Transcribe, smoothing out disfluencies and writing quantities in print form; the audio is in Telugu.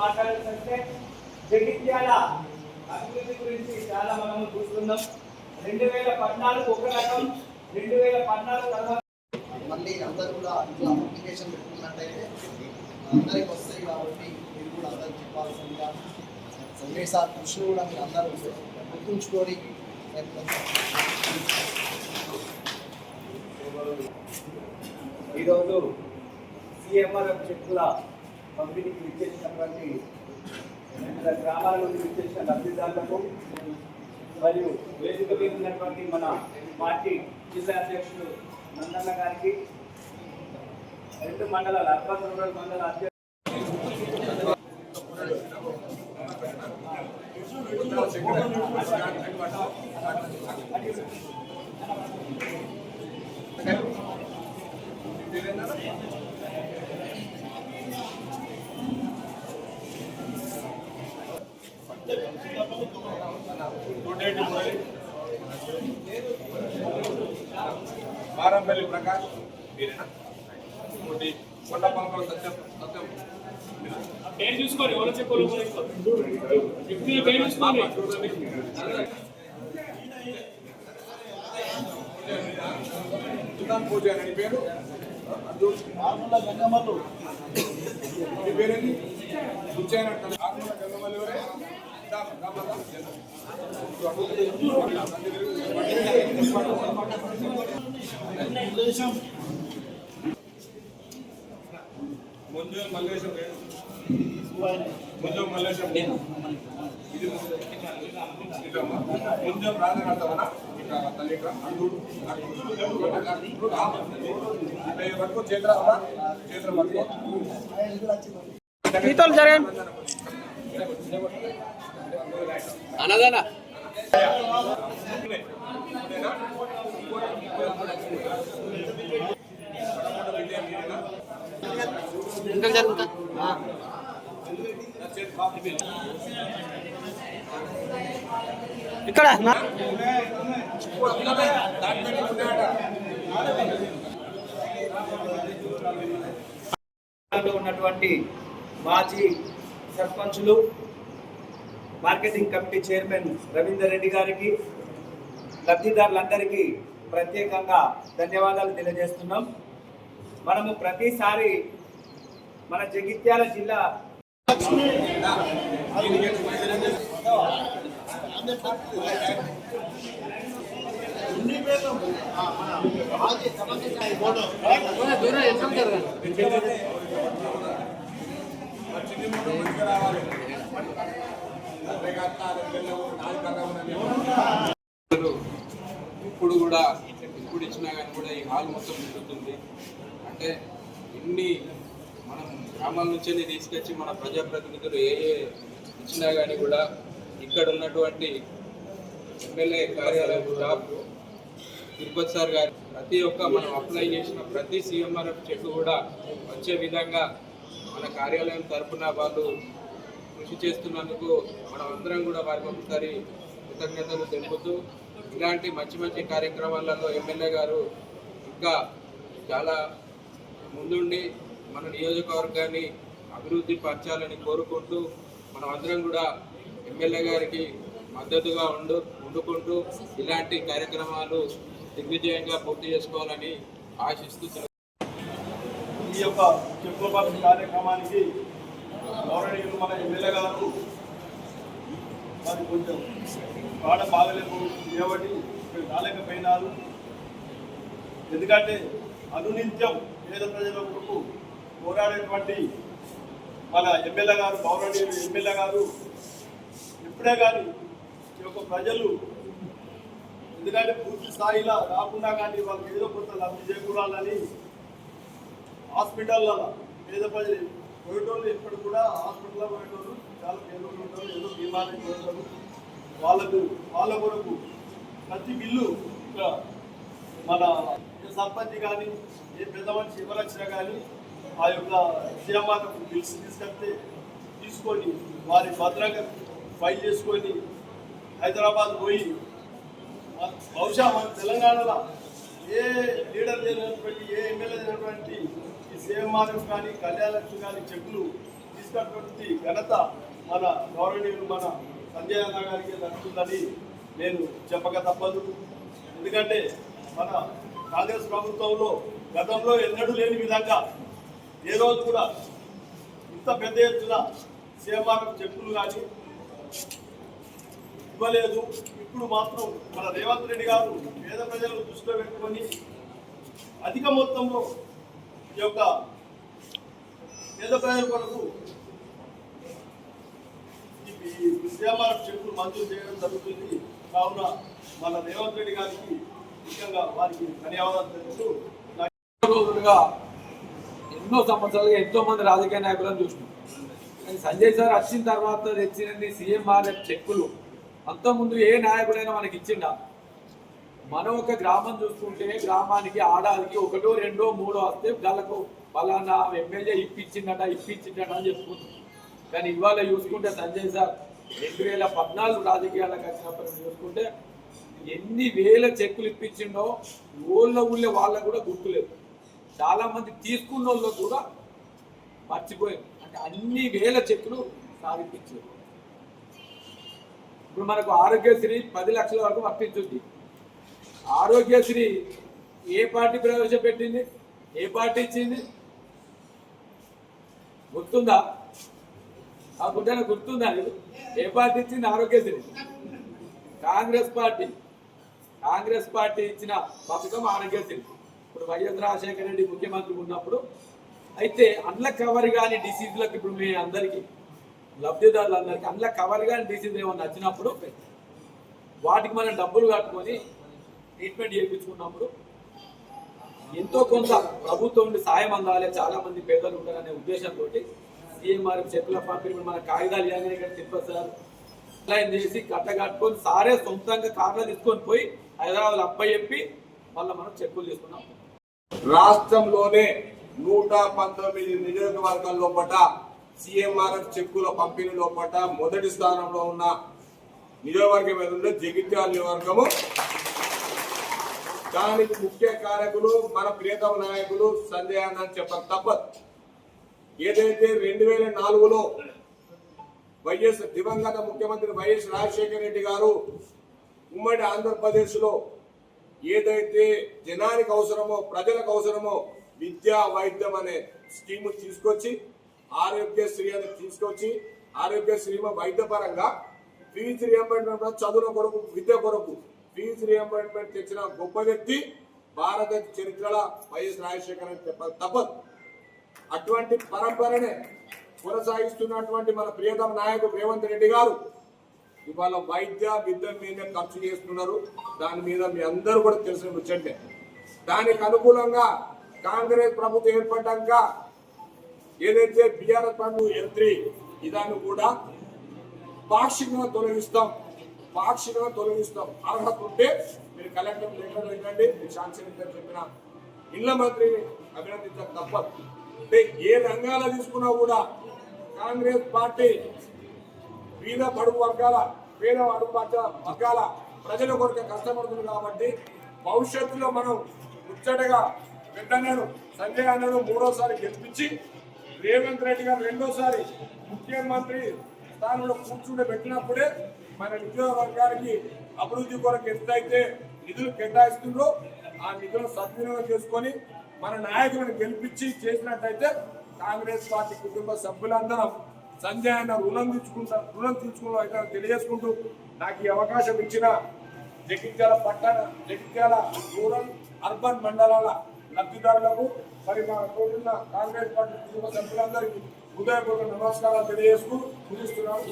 మాట్లాడాలంటే జగిత్యాల అభివృద్ధి గురించి చాలా మనము చూస్తున్నాం. 2014 ఒక రకం, 2014 తర్వాత మళ్ళీ అందరూ కూడా ఇట్లా అప్లికేషన్ పెట్టుకున్నట్టయితే అందరికి వస్తాయి. కాబట్టి మీరు కూడా అందరికి చెప్పాల్సిందిగా సందేశ కృషి కూడా మీరు అందరూ గుర్తుంచుకొని ఈరోజు సిఎంఆర్ఎఫ్ చెక్కుల పంపిణీకి విచ్చేసినటువంటి గ్రామాల నుండి విచ్చేసిన లబ్ధిదారులకు మరియు వేదిక మీద ఉన్నటువంటి మన పార్టీ జిల్లా అధ్యక్షుడు నందన్న గారికి, 2 మండలాల అర్బన్ రూరల్ మండల అధ్యక్షుడు మారంపల్లి ప్రకాష్ కొండ పంపలు సత్యం పేరు చూసుకోండి. ఎవరు చెప్పారు పేరు చూసుకోండి. పూజ అని పేరు గంగమ్మలు మీ పేరేంటి? ఇచ్చానంట గంగమల్లి ఎవరే? ముందు మల్లేశం ముందు మల్లేశం ఇది ముందు ప్రార్థన కడతామన్నా తల్లి పట్టుకో చేతుల పట్టుకో అన్నదానా ఇక్కడ ఉన్నటువంటి మాజీ సర్పంచులు, marketing committee chairman Ravinder Reddy గారికి, లబ్ధిదారులందరికీ ప్రత్యేకంగా ధన్యవాదాలు తెలియజేస్తున్నాం. మనము ప్రతిసారి మన జగిత్యాల జిల్లా ఇప్పుడు కూడా ఇప్పుడు ఇచ్చినా కానీ కూడా ఈ హాల్ మొత్తం జరుగుతుంది. అంటే ఇన్ని మనం గ్రామాల నుంచి తీసుకొచ్చి మన ప్రజాప్రతినిధులు ఏ ఇచ్చినా కానీ కూడా ఇక్కడ ఉన్నటువంటి ఎమ్మెల్యే కార్యాలయం స్టాఫ్ తిరుపతి సార్ గారు ప్రతి ఒక్క మనం అప్లై చేసిన ప్రతి సిఎంఆర్ఎఫ్ చెట్టు కూడా వచ్చే విధంగా మన కార్యాలయం తరఫున వాళ్ళు కృషి చేస్తున్నందుకు మనం అందరం కూడా వారికి ఒకసారి కృతజ్ఞతలు తెలుపుతూ ఇలాంటి మంచి మంచి కార్యక్రమాలలో ఎమ్మెల్యే గారు ఇంకా చాలా ముందుండి మన నియోజకవర్గాన్ని అభివృద్ధి పరచాలని కోరుకుంటూ మనం అందరం కూడా ఎమ్మెల్యే గారికి మద్దతుగా ఉండుకుంటూ ఇలాంటి కార్యక్రమాలు దిగ్విజయంగా పూర్తి చేసుకోవాలని ఆశిస్తూ ఈ యొక్క చెక్కుల కార్యక్రమానికి గౌరవనీయులు మన ఎమ్మెల్యే గారు మరి కొంచెం పాట బాగలేదు కాబట్టి రాలేకపోయినారు. ఎందుకంటే అనునిత్యం పేద ప్రజల కొరకు పోరాడేటువంటి మన ఎమ్మెల్యే గారు, గౌరవనీయులు ఎమ్మెల్యే గారు ఇప్పుడే కానీ ఈ యొక్క ప్రజలు ఎందుకంటే పూర్తి స్థాయిలో రాకుండా కానీ వాళ్ళకి ఏదో కొంత లబ్ధి చేకూరాలని హాస్పిటల్లో పేద ప్రజలు పోయేటోళ్ళు ఎప్పుడు కూడా హాస్పిటల్లో పోయేటోళ్ళు చాలా పేదలు ఉంటారు, ఏదో బీమారీ ఉంటారు. వాళ్ళ కొరకు ప్రతి బిల్లు మన సర్పంచ్ కానీ ఏ పెద్ద మనిషి ఎవరొచ్చినా కానీ ఆ యొక్క సీఎంఆర్ బిల్స్ తీసుకొని వారి భద్రంగా ఫైల్ చేసుకొని హైదరాబాద్ పోయి బహుశా మన తెలంగాణలో ఏ లీడర్ లేనటువంటి ఏ ఎమ్మెల్యే లేనటువంటి ఈ సీఎంఆర్ఎఫ్ కానీ కళ్యాణలక్ష్మి కానీ చెక్కులు తీసుకున్నటువంటి ఘనత మన గౌరవనీయులు మన సంజయ్ అన్న గారికి దక్కుతుందని నేను చెప్పక తప్పదు. ఎందుకంటే మన కాంగ్రెస్ ప్రభుత్వంలో గతంలో ఎన్నడూ లేని విధంగా ఏ రోజు కూడా ఇంత పెద్ద ఎత్తున సీఎంఆర్ చెక్కులు కానీ ఇవ్వలేదు. ఇప్పుడు మాత్రం మన రేవంత్ రెడ్డి గారు పేద ప్రజలను దృష్టిలో పెట్టుకొని అధిక మొత్తంలో ఈ యొక్క పేద ప్రజల కొరకు ఈ సీఎంఆర్ చెక్కులు మంజూరు చేయడం జరుగుతుంది. కావున మన రేవంత్ రెడ్డి గారికి ముఖ్యంగా వారికి ధన్యవాదాలు తెలుపుతూ రోజులుగా ఎన్నో సంవత్సరాలుగా ఎంతో మంది రాజకీయ నాయకులను చూసినాం. కానీ సంజయ్ సార్ వచ్చిన తర్వాత తెచ్చినన్ని సీఎంఆర్ఎఫ్ చెక్కులు అంతకుముందు ఏ నాయకుడైనా మనకి ఇచ్చిండా? మనం ఒక గ్రామం చూసుకుంటే గ్రామానికి ఆడాలికి ఒకటో రెండో మూడో వస్తే వాళ్ళకు ఫలానా ఎమ్మెల్యే ఇప్పించిందట అని చెప్పుకుంటాం. కానీ ఇవాళ చూసుకుంటే సంజయ్ సార్ 2014 రాజకీయాలకు వచ్చినప్పుడు చూసుకుంటే ఎన్ని వేల చెక్కులు ఇప్పించిండో ఊళ్ళో వాళ్ళకు కూడా గుర్తులేదు. చాలా మంది తీసుకున్న వాళ్ళకు కూడా మర్చిపోయారు. అంటే అన్ని వేల చెక్కులు సాధించారు. ఇప్పుడు మనకు ఆరోగ్యశ్రీ 10 లక్షల వరకు వర్తించుద్ది. ఆరోగ్యశ్రీ ఏ పార్టీ ప్రవేశపెట్టింది? ఏ పార్టీ ఇచ్చింది? గుర్తుందా? ఆ గుడ్డన గుర్తుందా? ఏ పార్టీ ఇచ్చింది ఆరోగ్యశ్రీ? కాంగ్రెస్ పార్టీ ఇచ్చిన పథకం ఆరోగ్యశ్రీ. ఇప్పుడు వైఎస్ రాజశేఖర రెడ్డి ముఖ్యమంత్రి ఉన్నప్పుడు అయితే అండ్ల కవర్ కాని డిసీజులకు ఇప్పుడు మీ అందరికీ లబ్ధిదారులందరికీ అండ్ల కవర్ కాని డిసీజ్ ఏమన్నా వచ్చినప్పుడు వాటికి మనం డబ్బులు కట్టుకొని ట్రీట్మెంట్ చేయించుకున్నప్పుడు ఎంతో కొంత ప్రభుత్వం నుండి సాయం అందాలి, చాలా మంది పేదలు ఉంటారనే ఉద్దేశంతో సీఎంఆర్ చెక్కుల పంపిణీ మన కాగితాలు ఇవ్వగానే ఇక్కడ తిరుపతి సార్ అప్లైన్ చేసి కట్టగట్టుకొని సారే సొంతంగా కార్లో తీసుకొని పోయి హైదరాబాద్ అబ్బాయి చెప్పి మళ్ళీ మనం చెక్కులు తీసుకున్నాం. రాష్ట్రంలోనే 119 నియోజకవర్గాల లోపల సీఎంఆర్ఎఫ్ చెక్కుల పంపిణీ లోపల మొదటి స్థానంలో ఉన్న నియోజకవర్గం ఏదంటే జగిత్యాల నియోజకవర్గము. దానికి ముఖ్య కారకులు మన ప్రియతమ నాయకులు సంజయ్ అన్న అని చెప్పక తప్పదు. ఏదైతే 2004లో దివంగత ముఖ్యమంత్రి వైఎస్ రాజశేఖర రెడ్డి గారు ఉమ్మడి ఆంధ్రప్రదేశ్ లో ఏదైతే జనానికి అవసరమో ప్రజలకు అవసరమో విద్యా వైద్యం అనే స్కీమ్ తీసుకొచ్చి ఆరోగ్యశ్రీ అని తీసుకొచ్చి ఆరోగ్యశ్రీ వైద్యపరంగా ఫీజు రియంబర్స్మెంట్ చదువుల కొరకు విద్య కొరకు ఫీజు రియంబర్స్మెంట్ తెచ్చిన గొప్ప వ్యక్తి భారత చరిత్రలో వైఎస్ రాజశేఖర రెడ్డి చెప్పాలి తప్పదు. అటువంటి పరంపరనే కొనసాగిస్తున్నటువంటి మన ప్రియతమ నాయకుడు రేవంత్ రెడ్డి గారు ఇవాళ వైద్య విద్య మీద ఖర్చు చేస్తున్నారు. దాని మీద మీ అందరూ కూడా తెలిసిన ముచ్చంటే. దానికి అనుకూలంగా కాంగ్రెస్ ప్రభుత్వం ఏర్పడ్డాక ఏదైతే బీఆర్ఎస్ ఫండ్ L3 ఇదాన్ని కూడా పాక్షికంగా తొలగిస్తాం. అర్హత ఉంటే మీరు కలెక్టర్ లెటర్ ఇవ్వండి, మీరు శాంక్షన్ చెప్పిన ఇళ్ల మంత్రిని అభినందించక తప్పదు. అంటే ఏ రంగాలు తీసుకున్నా కూడా కాంగ్రెస్ పార్టీ పేద అడుగు వర్గాల ప్రజల కొరకు కష్టపడుతుంది. కాబట్టి భవిష్యత్తులో మనం ముచ్చటగా పెద్దన్నను సంజయ్ అన్నను 3వసారి గెలిపించి రేవంత్ రెడ్డి గారు 2వసారి ముఖ్యమంత్రి స్థానంలో కూర్చుంటే పెట్టినప్పుడే మన నియోజకవర్గానికి అభివృద్ధి కొరకు ఎంతైతే నిధులు కేటాయిస్తుందో ఆ నిధులను సద్వినియోగం చేసుకొని మన నాయకులను గెలిపించి చేసినట్టయితే కాంగ్రెస్ పార్టీ కుటుంబ సభ్యులందరం సంజయ్ అన్న రుణం తీర్చుకుంటూ అయితే తెలియజేసుకుంటూ నాకు ఈ అవకాశం ఇచ్చిన జగిత్యాల రూరల్ అర్బన్ మండలాల లబ్ధిదారులకు మరి మా తోడున్న కాంగ్రెస్ పార్టీ కుటుంబ సభ్యులందరికీ హృదయపూర్వక నమస్కారాలు తెలియజేస్తూ ముగిస్తున్నాను.